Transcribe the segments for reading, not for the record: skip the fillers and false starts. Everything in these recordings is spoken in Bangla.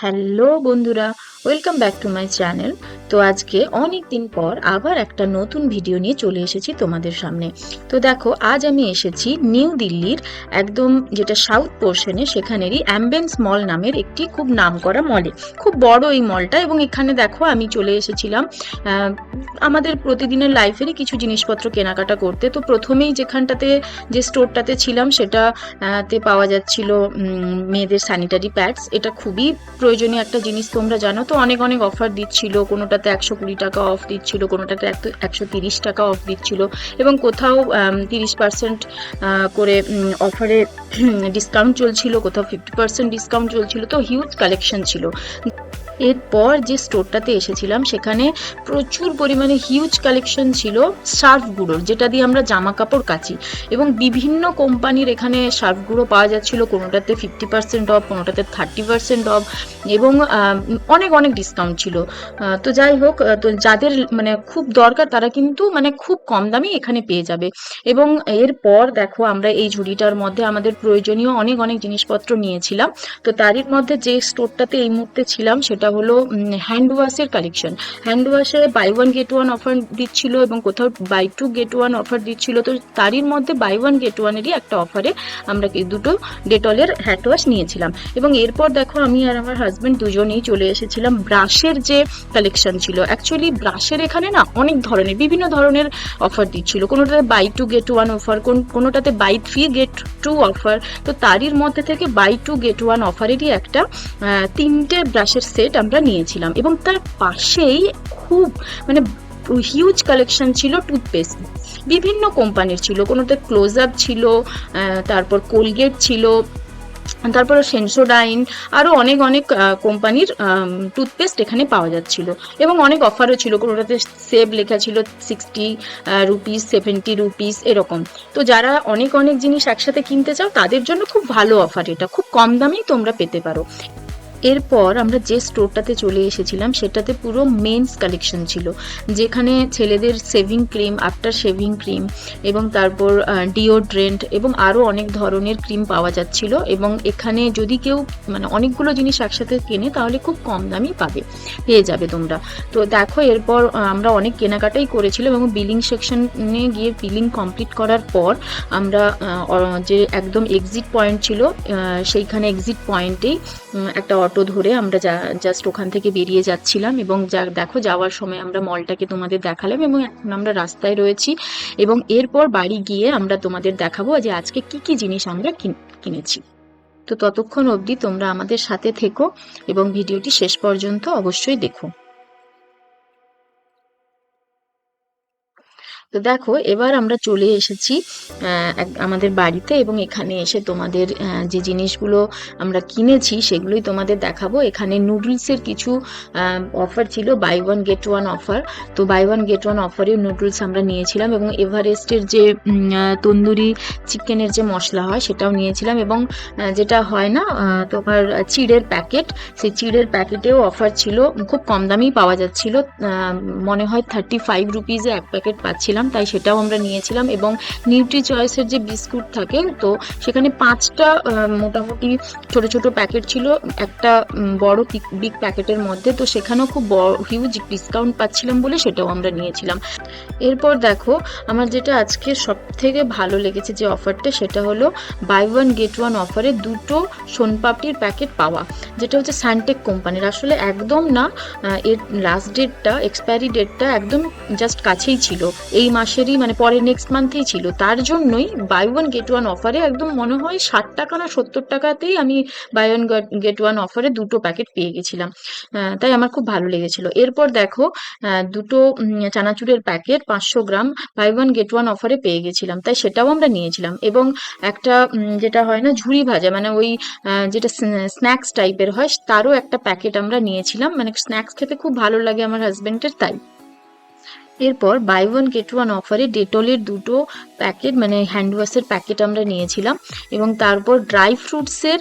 হ্যালো বন্ধুরা, welcome back to my channel. তো আজকে অনেক দিন পর আবার একটা নতুন ভিডিও নিয়ে চলে এসেছি তোমাদের সামনে। তো দেখো, আজ আমি এসেছি নিউ দিল্লির একদম যেটা সাউথ পোর্শনে, সেখানেরই অ্যাম্বেন্স মল নামের একটি খুব নামকরা মলে। খুব বড় এই মলটা, এবং এখানে দেখো আমি চলে এসেছিলাম আমাদের প্রতিদিনের লাইফেরই কিছু জিনিসপত্র কেনাকাটা করতে। তো প্রথমেই যেখানটাতে, যে স্টোরটাতে ছিলাম, সেটা তে পাওয়া যাচ্ছিল মেয়েদের স্যানিটারি প্যাডস। এটা খুবই প্রয়োজনীয় একটা জিনিস, তোমরা জানো তো। অনেক অনেক অফার দিচ্ছিল, কোনোটাতে 120 টাকা অফ দিচ্ছিল, কোনোটাতে 130 টাকা অফ দিচ্ছিল, এবং কোথাও 30% করে অফারে ডিসকাউন্ট চলছিল, কোথাও 50% ডিসকাউন্ট চলছিল। তো হিউজ কালেকশন ছিল। এরপর যে স্টোরটাতে এসেছিলাম, সেখানে প্রচুর পরিমাণে হিউজ কালেকশন ছিল সার্ফ গুঁড়োর, যেটা দিয়ে আমরা জামা কাপড় কাচি। এবং বিভিন্ন কোম্পানির এখানে সার্ফ গুঁড়ো পাওয়া যাচ্ছিল, কোনোটাতে 50% অফ, কোনোটাতে 30% অফ, এবং অনেক অনেক ডিসকাউন্ট ছিল। তো যাই হোক, তো যাদের মানে খুব দরকার, তারা কিন্তু মানে খুব কম দামে এখানে পেয়ে যাবে। এবং এরপর দেখো, আমরা এই ঝুড়িটার মধ্যে আমাদের প্রয়োজনীয় অনেক অনেক জিনিসপত্র নিয়েছিলাম। তো তারই মধ্যে যে স্টোরটাতে এই মুহূর্তে ছিলাম, সেটা হলো হ্যান্ড ওয়াশের কালেকশন। হ্যান্ড ওয়াশে buy one get one offer দিচ্ছিল, এবং কোথাও buy two get one offer দিচ্ছিল। তো তারই মধ্যে বাই ওয়ান গেট ওয়ানেরই একটা অফারে আমরা দুটো ডেটলের হ্যান্ড ওয়াশ নিয়েছিলাম। এবং এরপর দেখো, আমি আর আমার হাজবেন্ড দুজনেই চলে এসেছিলাম ব্রাশের যে কালেকশন ছিল। অ্যাকচুয়ালি ব্রাশের এখানে না অনেক ধরনের, বিভিন্ন ধরনের অফার দিচ্ছিল। কোনোটাতে buy two get one offer, কোনোটাতে buy three get two offer. তো তারই মধ্যে থেকে বাই টু গেট ওয়ান অফারেরই একটা 3টে ব্রাশের সেট আমরা নিয়েছিলাম। এবং তার পাশেই খুব মানে হিউজ কালেকশন ছিল টুথপেস্ট, বিভিন্ন কোম্পানির ছিল। কোনোতে ক্লোজ আপ ছিল, তারপর কোলগেট ছিল, তারপরে সেন্সোডাইন, আরো অনেক অনেক কোম্পানির টুথপেস্ট এখানে পাওয়া যাচ্ছিল। এবং অনেক অফারও ছিল, কোনোটাতে সেভ লেখা ছিল 60 রুপিস, 70 রুপিস এরকম। তো যারা অনেক অনেক জিনিস একসাথে কিনতে চাও, তাদের জন্য খুব ভালো অফার, এটা খুব কম দামেই তোমরা পেতে পারো। এরপর আমরা যে স্টোরটাতে চলে এসেছিলাম, সেটাতে পুরো মেন্স কালেকশন ছিল, যেখানে ছেলেদের saving cream, after shaving cream, এবং তারপর ডিওড্রেন্ট, এবং আরও অনেক ধরনের ক্রিম পাওয়া যাচ্ছিল। এবং এখানে যদি কেউ মানে অনেকগুলো জিনিস একসাথে কেনে, তাহলে খুব কম দামই পেয়ে যাবে তোমরা। তো দেখো, এরপর আমরা অনেক কেনাকাটাই করেছিলাম, এবং বিলিং সেকশনে গিয়ে বিলিং কমপ্লিট করার পর আমরা যে একদম এক্সিট পয়েন্ট ছিল, সেইখানে এক্সিট পয়েন্টেই একটা অটো ধরে আমরা জাস্ট ওখান থেকে বেরিয়ে যাচ্ছিলাম। এবং দেখো, যাওয়ার সময় আমরা মলটাকে তোমাদের দেখালাম, এবং এখন আমরা রাস্তায় রয়েছি। এবং এরপর বাড়ি গিয়ে আমরা তোমাদের দেখাবো যে আজকে কি কি জিনিস আমরা কিনেছি। তো ততক্ষণ অবধি তোমরা আমাদের সাথে থেকো, এবং ভিডিওটি শেষ পর্যন্ত অবশ্যই দেখো। তো দেখো, এবার আমরা চলে এসেছি আমাদের বাড়িতে, এবং এখানে এসে তোমাদের যে জিনিসগুলো আমরা কিনেছি সেগুলোই তোমাদের দেখাবো। এখানে নুডলসের কিছু অফার ছিল, buy one get one offer. তো বাই ওয়ান গেট ওয়ান অফারে নুডলস আমরা নিয়েছিলাম, এবং এভারেস্টের যে তন্দুরি চিকেনের যে মশলা হয়, সেটাও নিয়েছিলাম। এবং যেটা হয় না তোমার চিড়ের প্যাকেট, সেই চিড়ের প্যাকেটেও অফার ছিল, খুব কম দামেই পাওয়া যাচ্ছিল। মনে হয় 35 রুপিজে এক প্যাকেট পাচ্ছিলাম, তাই সেটাও আমরা নিয়েছিলাম। এবং নিউট্রি চয়েসের যে বিস্কুট থাকে, তো সেখানে 5টা মোটামুটি ছোট ছোট প্যাকেট ছিল একটা বড় বিগ প্যাকেটের মধ্যে। তো সেখানেও খুব হিউজ ডিসকাউন্ট পাচ্ছিলাম বলে সেটাও আমরা নিয়েছিলাম। এরপর দেখো, আমার যেটা আজকে সব থেকে ভালো লেগেছে যে অফারটা, সেটা হলো বাই ওয়ান গেট ওয়ান অফারে দুটো সোনপাপড়ির প্যাকেট পাওয়া, যেটা হচ্ছে সানটেক কোম্পানির। আসলে একদম না, এর লাস্ট ডেটটা, এক্সপায়ারি ডেটটা একদম জাস্ট কাছেই ছিল, এই মাসেরই মানে পরের নেক্সট মান্থেই ছিল। তার জন্যই বাই ওয়ান গেট ওয়ান অফারে একদম মনে হয় 60 টাকা না 70 টাকাতেই আমি বাই ওয়ান গেট ওয়ান অফারে দুটো প্যাকেট পেয়ে গেছিলাম। তাই আমার খুব ভালো লেগেছিল। এরপর দেখো, দুটো চানাচুরের packet 500 gram buy one get one অফারে পেয়ে গেছিলাম, তাই সেটাও আমরা নিয়েছিলাম। এবং একটা যেটা হয় না ঝুরি ভাজা, মানে ওই যেটা স্ন্যাক্স টাইপের হয়, তারও একটা প্যাকেট আমরা নিয়েছিলাম। মানে স্ন্যাক্স খেতে খুব ভালো লাগে আমার হাজবেন্ডের, তাই। এরপর বাই ওয়ান গেট ওয়ান অফারে ডেটলের দুটো প্যাকেট মানে হ্যান্ড ওয়াশের প্যাকেট আমরা নিয়েছিলাম, এবং তারপর ড্রাই ফ্রুটসের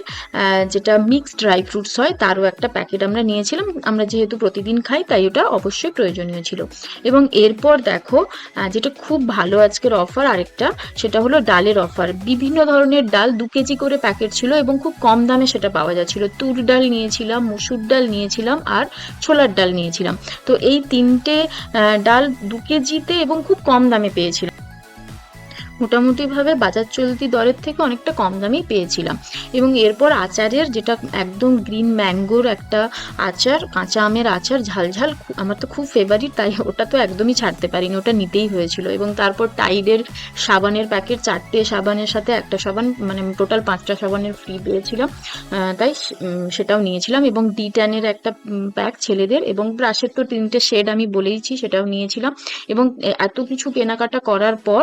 যেটা মিক্সড ড্রাই ফ্রুটস হয় তারও একটা প্যাকেট আমরা নিয়েছিলাম। আমরা যেহেতু প্রতিদিন খাই তাই ওটা অবশ্যই প্রয়োজনীয় ছিল। এবং এরপর দেখো যেটা খুব ভালো আজকের অফার আরেকটা, সেটা হলো ডালের অফার। বিভিন্ন ধরনের ডাল 2 কেজি করে প্যাকেট ছিল এবং খুব কম দামে সেটা পাওয়া যাচ্ছিল। তুর ডাল নিয়েছিলাম, মুসুর ডাল নিয়েছিলাম আর ছোলার ডাল নিয়েছিলাম। তো এই তিনটে ডাল 2 কেজিতে এবং খুব কম দামে পেয়েছিলাম, মোটামুটিভাবে বাজার চলতি দরের থেকে অনেকটা কম দামেই পেয়েছিলাম। এবং এরপর আচারের যেটা একদম গ্রিন ম্যাঙ্গোর একটা আচার, কাঁচা আমের আচার, ঝালঝাল, আমার তো খুব ফেভারিট, তাই ওটা তো একদমই ছাড়তে পারিনি, ওটা নিতেই হয়েছিল। এবং তারপর টাইডের সাবানের প্যাকেট, 4টে সাবানের সাথে একটা সাবান, মানে টোটাল 5টা সাবানের ফ্রি পেয়েছিলাম, তাই সেটাও নিয়েছিলাম। এবং D10-এর একটা প্যাক ছেলেদের, এবং ব্রাশের তো 3টে শেড আমি বলেইছি, সেটাও নিয়েছিলাম। এবং এত কিছু কেনাকাটা করার পর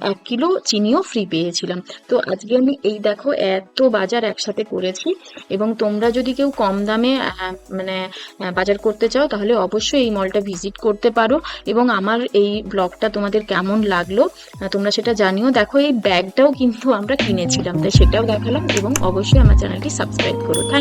1 কিলো চিনিও ফ্রি পেয়েছিলাম। তো আজকে আমি এই দেখো এত বাজার একসাথে করেছি। এবং তোমরা যদি কেউ কম দামে মানে বাজার করতে চাও তাহলে অবশ্যই এই মলটা ভিজিট করতে পারো। এবং আমার এই ব্লগটা তোমাদের কেমন লাগলো তোমরা সেটা জানিও। দেখো এই ব্যাগটাও কিন্তু আমরা কিনেছিলাম, তাই সেটাও দেখালাম। এবং অবশ্যই আমার চ্যানেলটি সাবস্ক্রাইব করো।